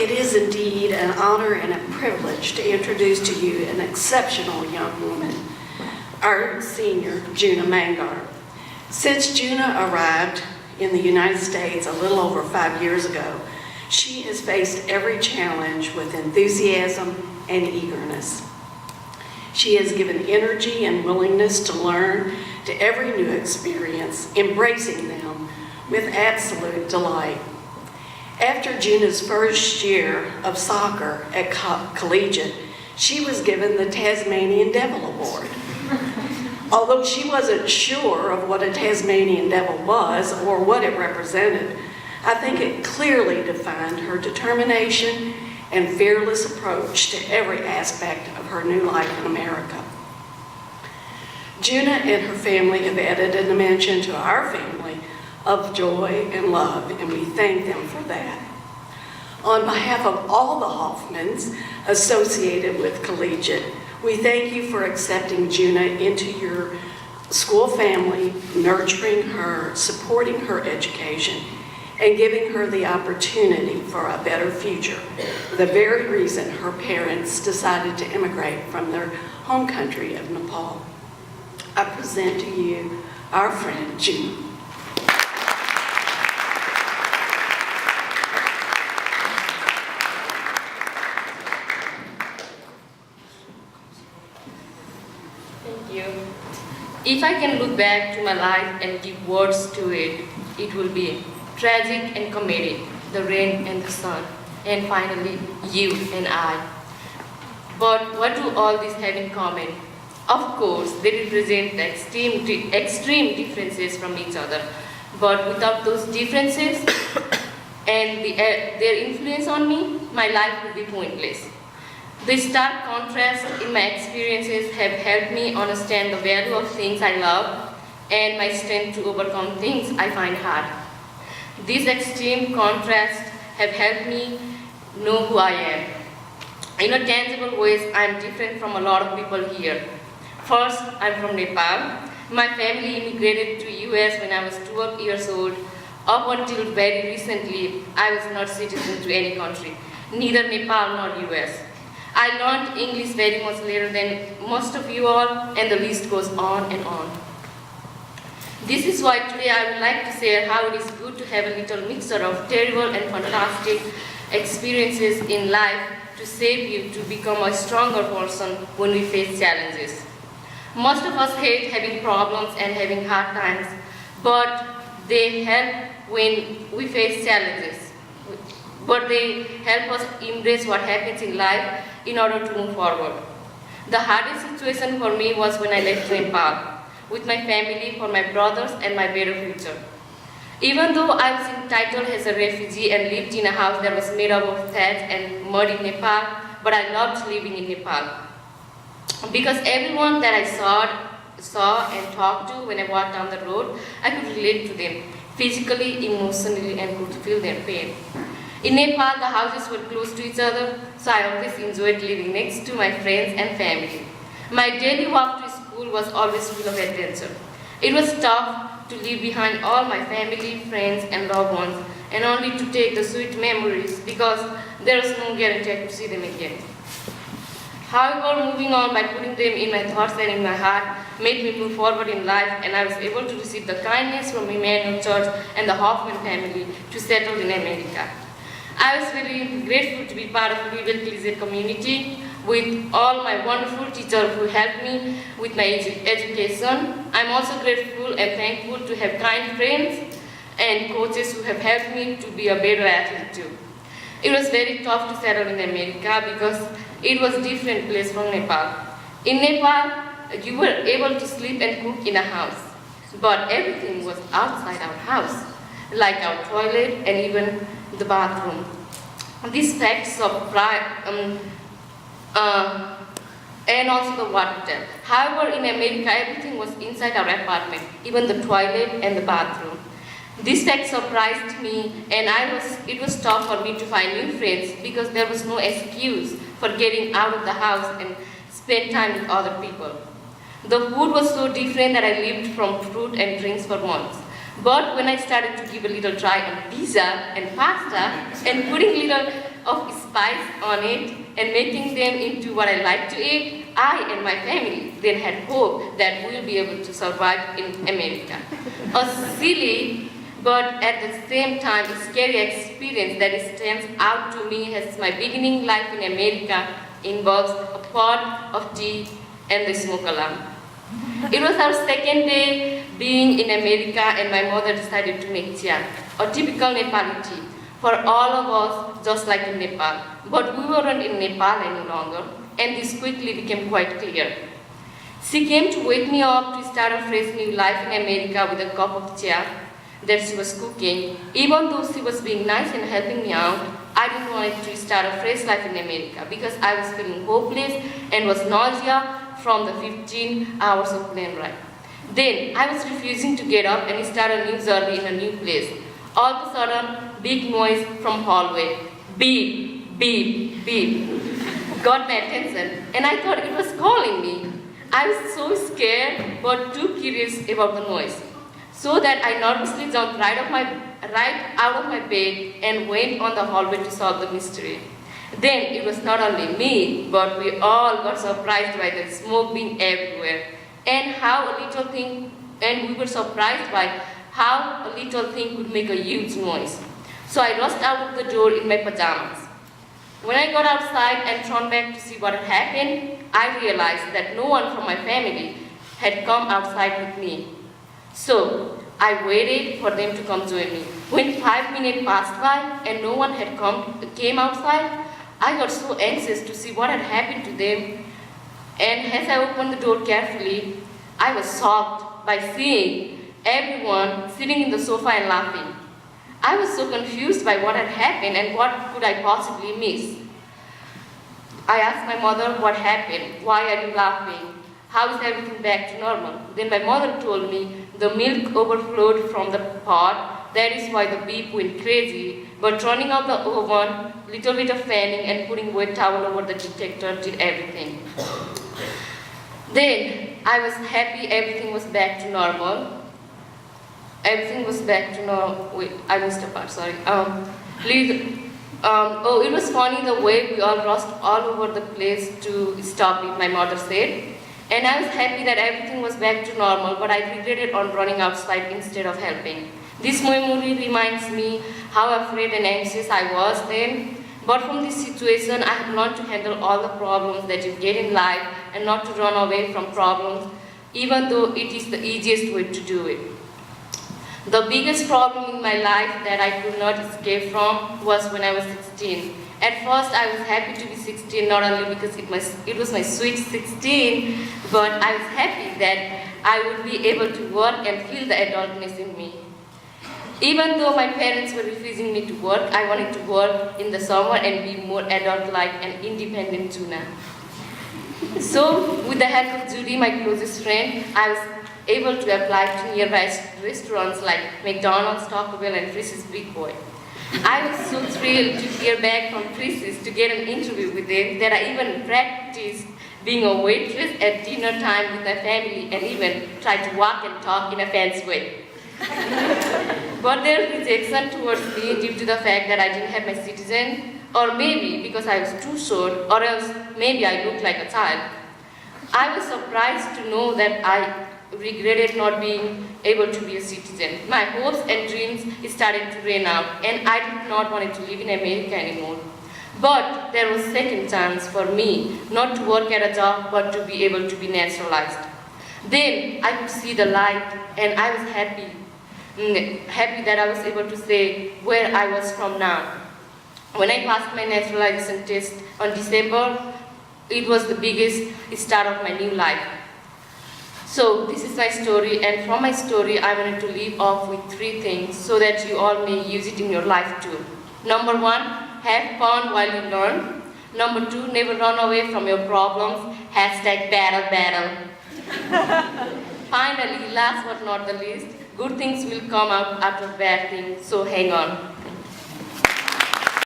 It is indeed an honor and a privilege to introduce to you an exceptional young woman, our senior, Juna Mangar. Since Juna arrived in the United States a little over 5 years ago, she has faced every challenge with enthusiasm and eagerness. She has given energy and willingness to learn to every new experience, embracing them with absolute delight. After Juna's first year of soccer at collegiate, she was given the Tasmanian Devil Award. Although she wasn't sure of what a Tasmanian Devil was or what it represented, I think it clearly defined her determination and fearless approach to every aspect of her new life in America. Juna and her family have added a dimension to our family of joy and love, and we thank them for that. On behalf of all the Hoffmans associated with Collegiate, we thank you for accepting Juna into your school family, nurturing her, supporting her education, and giving her the opportunity for a better future, the very reason her parents decided to immigrate from their home country of Nepal. I present to you our friend, Juna. Thank you. If I can look back to my life and give words to it, it will be tragic and comedic, the rain and the sun, and finally, you and I. But what do all these have in common? Of course, they represent the extreme differences from each other. But without those differences and their influence on me, my life would be pointless. The stark contrast in my experiences have helped me understand the value of things I love and my strength to overcome things I find hard. These extreme contrasts have helped me know who I am. In a tangible ways, I am different from a lot of people here. First, I'm from Nepal. My family immigrated to US when I was 12 years old. Up until very recently, I was not citizen to any country, neither Nepal nor US. I learned English very much later than most of you all, and the list goes on and on. This is why today I would like to share how it is good to have a little mixture of terrible and fantastic experiences in life to shape you to become a stronger person when we face challenges. Most of us hate having problems and having hard times, but they help when we face challenges. But they help us embrace what happens in life in order to move forward. The hardest situation for me was when I left Nepal with my family for my brothers and my better future. Even though I was entitled as a refugee and lived in a house that was made up of thatch and mud in Nepal, but I loved living in Nepal. Because everyone that I saw and talked to when I walked down the road, I could relate to them physically, emotionally, and could feel their pain. In Nepal, the houses were close to each other, so I always enjoyed living next to my friends and family. My daily walk to school was always full of adventure. It was tough to leave behind all my family, friends, and loved ones, and only to take the sweet memories because there was no guarantee I could see them again. However, moving on by putting them in my thoughts and in my heart made me move forward in life, and I was able to receive the kindness from Emmanuel Church and the Hoffman family to settle in America. I was very grateful to be part of Louisville Collegiate community with all my wonderful teachers who helped me with my education. I'm also grateful and thankful to have kind friends and coaches who have helped me to be a better athlete too. It was very tough to settle in America because it was a different place from Nepal. In Nepal, you were able to sleep and cook in a house, but everything was outside our house, like our toilet and even the bathroom. These facts of and also the water tap. However, in America, everything was inside our apartment, even the toilet and the bathroom. This fact surprised me, and it was tough for me to find new friends because there was no excuse for getting out of the house and spend time with other people. The food was so different that I lived from fruit and drinks for months. But when I started to give a little try on pizza and pasta and putting little of spice on it and making them into what I like to eat, I and my family then had hope that we will be able to survive in America. A silly but at the same time a scary experience that stands out to me as my beginning life in America involves a pot of tea and the smoke alarm. It was our second day being in America and my mother decided to make chia, a typical Nepali tea, for all of us just like in Nepal. But we weren't in Nepal any longer and this quickly became quite clear. She came to wake me up to start a fresh new life in America with a cup of chia that she was cooking. Even though she was being nice and helping me out, I didn't want to start a fresh life in America because I was feeling hopeless and was nausea from the 15 hours of plane ride. Then I was refusing to get up and start a new journey in a new place. All of a sudden, big noise from hallway. Beep, beep, beep. Got my attention and I thought it was calling me. I was so scared but too curious about the noise, so that I nervously jumped right out of my bed and went on the hallway to solve the mystery. Then it was not only me, but we all got surprised by the smoke being everywhere, and we were surprised by how a little thing could make a huge noise. So I rushed out of the door in my pajamas. When I got outside and turned back to see what had happened, I realized that no one from my family had come outside with me. So I waited for them to come join me. When 5 minutes passed by and no one came outside, I got so anxious to see what had happened to them. And as I opened the door carefully, I was shocked by seeing everyone sitting in the sofa and laughing. I was so confused by what had happened and what could I possibly miss. I asked my mother what happened, why are you laughing, how is everything back to normal? Then my mother told me the milk overflowed from the pot, that is why the beep went crazy, but turning off the oven, little bit of fanning and putting wet towel over the detector did everything. Then I was happy everything was back to normal. Everything was back to normal. Wait, I missed a part, sorry. It was funny the way we all rushed all over the place to stop it, my mother said. And I was happy that everything was back to normal, but I regretted on running outside instead of helping. This memory reminds me how afraid and anxious I was then. But from this situation, I have learned to handle all the problems that you get in life and not to run away from problems, even though it is the easiest way to do it. The biggest problem in my life that I could not escape from was when I was 16. At first, I was happy to be 16, not only because it was my sweet 16, but I was happy that I would be able to work and feel the adultness in me. Even though my parents were refusing me to work, I wanted to work in the summer and be more adult-like and independent too now. So, with the help of Judy, my closest friend, I was able to apply to nearby restaurants like McDonald's, Taco Bell, and Frisch's Big Boy. I was so thrilled to hear back from Frisch's to get an interview with them that I even practiced being a waitress at dinner time with my family and even tried to walk and talk in a fancy way. But their rejection towards me due to the fact that I didn't have my citizen, or maybe because I was too short, or else maybe I looked like a child. I was surprised to know that I regretted not being able to be a citizen. My hopes and dreams started to rain out, and I did not want to live in America anymore. But there was a second chance for me not to work at a job, but to be able to be naturalized. Then I could see the light, and I was happy that I was able to say where I was from now. When I passed my naturalization test on December, it was the biggest start of my new life. So this is my story, and from my story I wanted to leave off with 3 things so that you all may use it in your life too. Number 1, have fun while you learn. Number 2, never run away from your problems. #battle. Finally, last but not the least, good things will come out after bad things, so hang on.